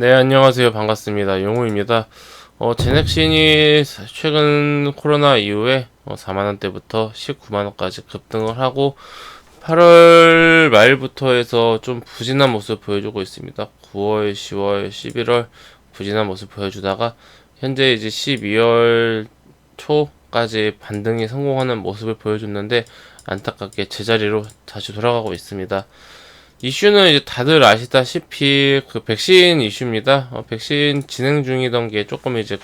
네, 안녕하세요. 반갑습니다. 용우입니다. 제넥신이 최근 코로나 이후에 4만원대부터 19만원까지 급등을 하고 8월 말부터 해서 좀 부진한 모습을 보여주고 있습니다. 9월, 10월, 11월 부진한 모습을 보여주다가 현재 이제 12월 초까지 반등에 성공하는 모습을 보여줬는데 안타깝게 제자리로 다시 돌아가고 있습니다. 이슈는 이제 다들 아시다시피 그 백신 이슈입니다. 백신 진행 중이던 게 조금 이제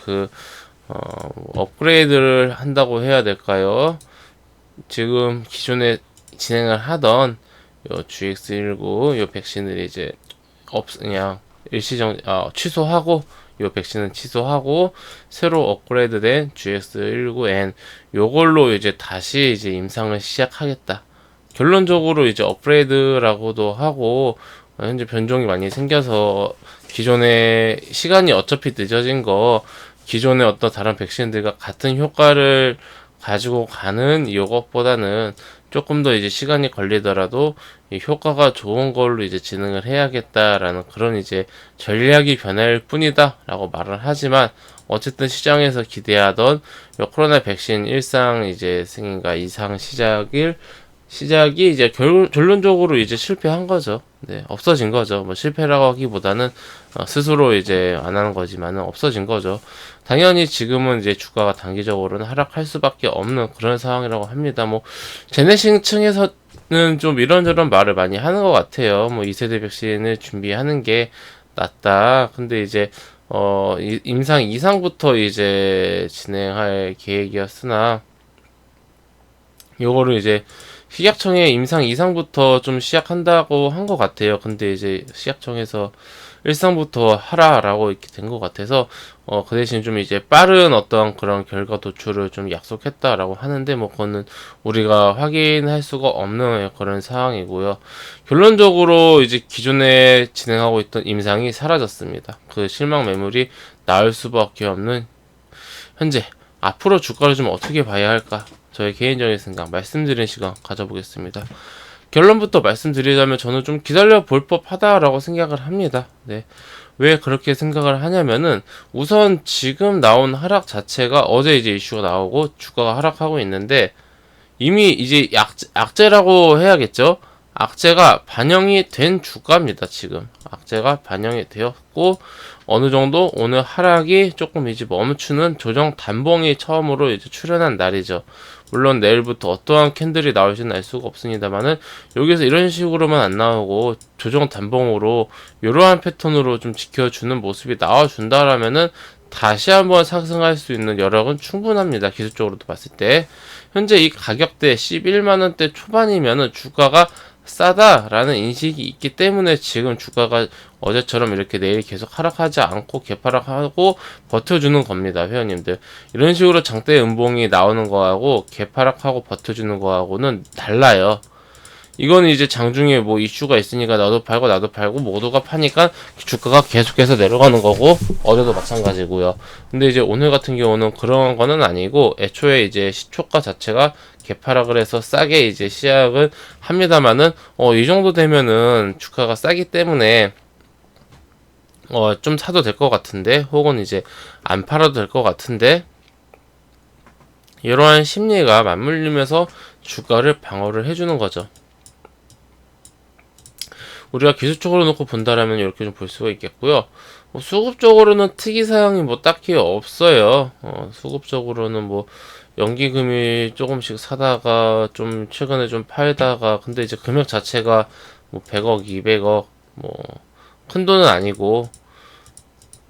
업그레이드를 한다고 해야 될까요? 지금 기존에 진행을 하던 요 GX19 요 백신을 이제 그냥 취소하고 요 백신은 취소하고 새로 업그레이드된 GX19N 요걸로 이제 다시 이제 임상을 시작하겠다. 결론적으로 이제 업그레이드라고도 하고 현재 변종이 많이 생겨서 기존의 시간이 어차피 늦어진 거 기존의 어떤 다른 백신들과 같은 효과를 가지고 가는 이것보다는 조금 더 이제 시간이 걸리더라도 이 효과가 좋은 걸로 이제 진행을 해야겠다라는 그런 이제 전략이 변할 뿐이다라고 말을 하지만 어쨌든 시장에서 기대하던 코로나 백신 일상 이제 승인과 이상 시작이 이제 결론적으로 이제 실패한 거죠. 네, 없어진 거죠. 뭐 실패라고 하기보다는 스스로 이제 안 하는 거지만은 없어진 거죠. 당연히 지금은 이제 주가가 단기적으로는 하락할 수밖에 없는 그런 상황이라고 합니다. 뭐 제네싱 층에서는 좀 이런저런 말을 많이 하는 것 같아요. 뭐 2세대 백신을 준비하는 게 낫다. 근데 이제 임상 이상부터 이제 진행할 계획이었으나 요거를 이제 식약청에 임상 이상부터 좀 시작한다고 한 것 같아요. 근데 이제 식약청에서 일상부터 하라라고 이렇게 된 것 같아서 그 대신 좀 이제 빠른 어떤 그런 결과 도출을 좀 약속했다라고 하는데 뭐 그거는 우리가 확인할 수가 없는 그런 상황이고요. 결론적으로 이제 기존에 진행하고 있던 임상이 사라졌습니다. 그 실망 매물이 나올 수밖에 없는 현재 앞으로 주가를 좀 어떻게 봐야 할까? 저의 개인적인 생각 말씀드리는 시간 가져보겠습니다. 결론부터 말씀드리자면 저는 좀 기다려 볼 법하다라고 생각을 합니다. 네. 왜 그렇게 생각을 하냐면은 우선 지금 나온 하락 자체가 어제 이제 이슈가 나오고 주가가 하락하고 있는데 이미 이제 악재라고 해야겠죠. 악재가 반영이 된 주가입니다. 지금 악재가 반영이 되었고 어느 정도 오늘 하락이 조금 이제 멈추는 조정 단봉이 처음으로 이제 출현한 날이죠. 물론 내일부터 어떠한 캔들이 나올지는 알 수가 없습니다만은 여기서 이런 식으로만 안 나오고 조정 단봉으로 이러한 패턴으로 좀 지켜주는 모습이 나와준다라면은 다시 한번 상승할 수 있는 여력은 충분합니다. 기술적으로도 봤을 때 현재 이 가격대 11만원대 초반이면은 주가가 싸다라는 인식이 있기 때문에 지금 주가가 어제처럼 이렇게 내일 계속 하락하지 않고 개파락하고 버텨주는 겁니다. 회원님들 이런 식으로 장대 음봉이 나오는 거하고 개파락하고 버텨주는 거하고는 달라요. 이거는 이제 장중에 뭐 이슈가 있으니까 나도 팔고 모두가 파니까 주가가 계속해서 내려가는 거고 어제도 마찬가지고요. 근데 이제 오늘 같은 경우는 그런 거는 아니고 애초에 이제 시초가 자체가 개파락을 해서 싸게 이제 시작을 합니다만은 이 정도 되면은 주가가 싸기 때문에 좀 사도 될 것 같은데 혹은 이제 안 팔아도 될 것 같은데 이러한 심리가 맞물리면서 주가를 방어를 해주는 거죠. 우리가 기술적으로 놓고 본다라면 이렇게 좀 볼 수가 있겠고요. 수급적으로는 특이사항이 뭐 딱히 없어요. 수급적으로는 뭐 연기금이 조금씩 사다가 좀 최근에 좀 팔다가 근데 이제 금액 자체가 뭐 100억, 200억 뭐 큰 돈은 아니고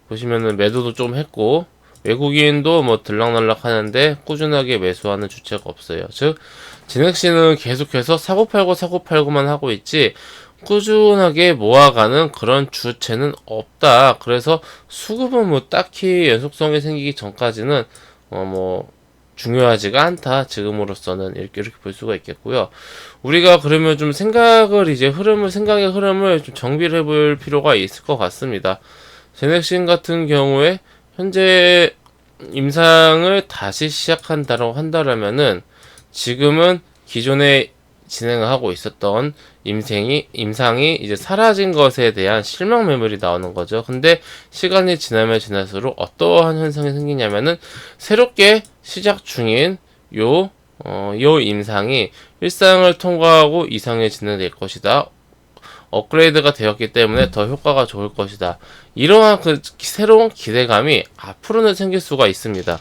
보시면은 매도도 좀 했고 외국인도 뭐 들락날락 하는데 꾸준하게 매수하는 주체가 없어요. 즉 진액시는 계속해서 사고팔고만 하고 있지 꾸준하게 모아가는 그런 주체는 없다. 그래서 수급은 뭐 딱히 연속성이 생기기 전까지는 뭐 중요하지가 않다. 지금으로서는 이렇게 볼 수가 있겠고요. 우리가 그러면 좀 생각의 흐름을 좀 정비를 해볼 필요가 있을 것 같습니다. 제넥신 같은 경우에 현재 임상을 다시 시작한다고 한다면은 지금은 기존의 진행을 하고 있었던 임상이 이제 사라진 것에 대한 실망 매물이 나오는 거죠. 근데 시간이 지나면 지날수록 어떠한 현상이 생기냐면은 새롭게 시작 중인 요 임상이 일상을 통과하고 이상에 진행될 것이다. 업그레이드가 되었기 때문에 더 효과가 좋을 것이다. 이러한 그 새로운 기대감이 앞으로는 생길 수가 있습니다.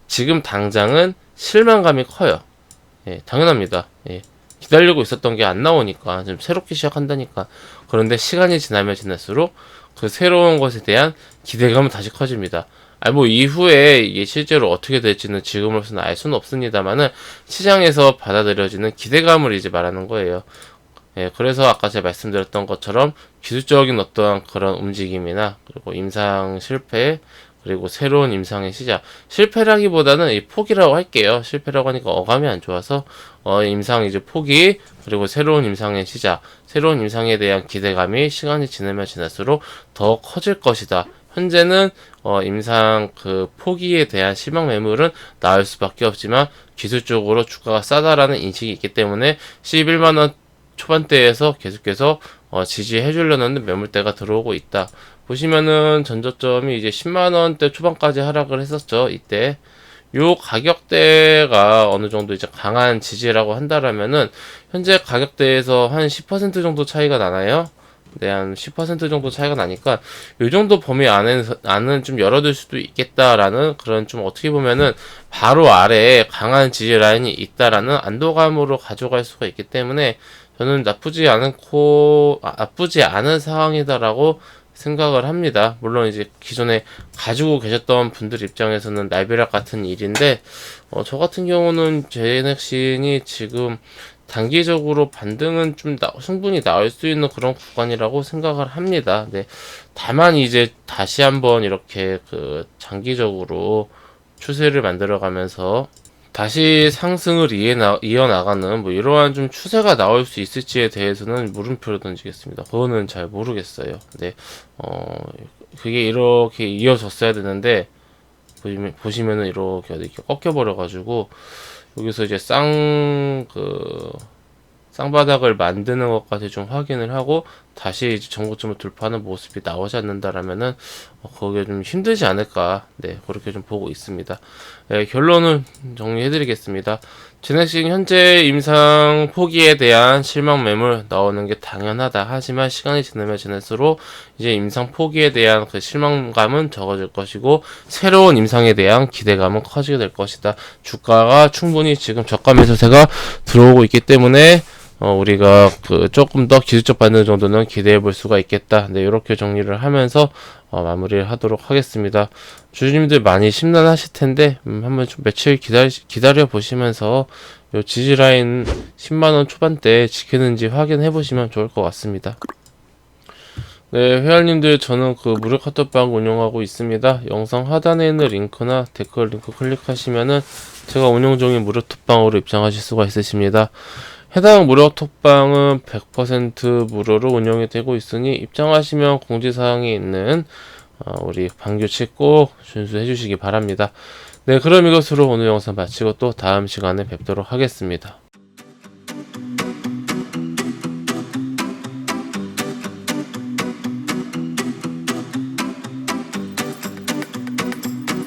지금 당장은 실망감이 커요. 예, 당연합니다. 예. 기다리고 있었던 게 안 나오니까 좀 새롭게 시작한다니까. 그런데 시간이 지나면 지날수록 그 새로운 것에 대한 기대감은 다시 커집니다. 뭐 이후에 이게 실제로 어떻게 될지는 지금으로서는 알 수는 없습니다만은 시장에서 받아들여지는 기대감을 이제 말하는 거예요. 예, 그래서 아까 제가 말씀드렸던 것처럼 기술적인 어떠한 그런 움직임이나 그리고 임상 실패 그리고 새로운 임상의 시작, 실패라기보다는 이 포기라고 할게요. 실패라고 하니까 어감이 안 좋아서 임상 이제 포기 그리고 새로운 임상의 시작, 새로운 임상에 대한 기대감이 시간이 지나면 지날수록 더 커질 것이다. 현재는 임상 그 포기에 대한 실망 매물은 나올 수밖에 없지만 기술적으로 주가가 싸다라는 인식이 있기 때문에 11만원 초반대에서 계속해서 지지해 주려는 매물대가 들어오고 있다. 보시면은 전저점이 이제 10만원대 초반까지 하락을 했었죠. 이때 요 가격대가 어느 정도 이제 강한 지지라고 한다라면은 현재 가격대에서 한 10% 정도 차이가 나나요? 네, 한 10% 정도 차이가 나니까 요 정도 범위 안은 좀 열어둘 수도 있겠다라는 그런 좀 어떻게 보면은 바로 아래에 강한 지지 라인이 있다라는 안도감으로 가져갈 수가 있기 때문에 저는 나쁘지 않은 상황이다라고 생각을 합니다. 물론 이제 기존에 가지고 계셨던 분들 입장에서는 날벼락 같은 일인데 저 같은 경우는 제넥신이 지금 단기적으로 반등은 좀 충분히 나올 수 있는 그런 구간이라고 생각을 합니다. 네. 다만 이제 다시 한번 이렇게 그 장기적으로 추세를 만들어가면서 다시 상승을 이어나가는 뭐 이러한 좀 추세가 나올 수 있을지에 대해서는 물음표를 던지겠습니다. 그거는 잘 모르겠어요. 근데 그게 이렇게 이어졌어야 되는데 보시면은 이렇게 꺾여버려가지고 여기서 이제 쌍바닥을 만드는 것까지 좀 확인을 하고 다시 이제 정고점을 돌파하는 모습이 나오지 않는다라면은 거기에 좀 힘들지 않을까, 네, 그렇게 좀 보고 있습니다. 네, 결론은 정리해드리겠습니다. 제넥신 현재 임상 포기에 대한 실망 매물 나오는 게 당연하다. 하지만 시간이 지나면 지날수록 이제 임상 포기에 대한 그 실망감은 적어질 것이고 새로운 임상에 대한 기대감은 커지게 될 것이다. 주가가 충분히 지금 저가 매수세가 들어오고 있기 때문에 우리가 그 조금 더 기술적 반등 정도는 기대해 볼 수가 있겠다. 네, 이렇게 정리를 하면서 마무리를 하도록 하겠습니다. 주주님들 많이 심란하실 텐데 한번 좀 며칠 기다려 보시면서 요 지지라인 10만원 초반대 지키는지 확인해 보시면 좋을 것 같습니다. 네, 회원님들, 저는 그 무료 카톡방 운영하고 있습니다. 영상 하단에 있는 링크나 댓글 링크 클릭하시면은 제가 운영 중인 무료 톡방으로 입장하실 수가 있으십니다. 해당 무료 톡방은 100% 무료로 운영이 되고 있으니 입장하시면 공지사항이 있는 우리 방규칙 꼭 준수해 주시기 바랍니다. 네, 그럼 이것으로 오늘 영상 마치고 또 다음 시간에 뵙도록 하겠습니다.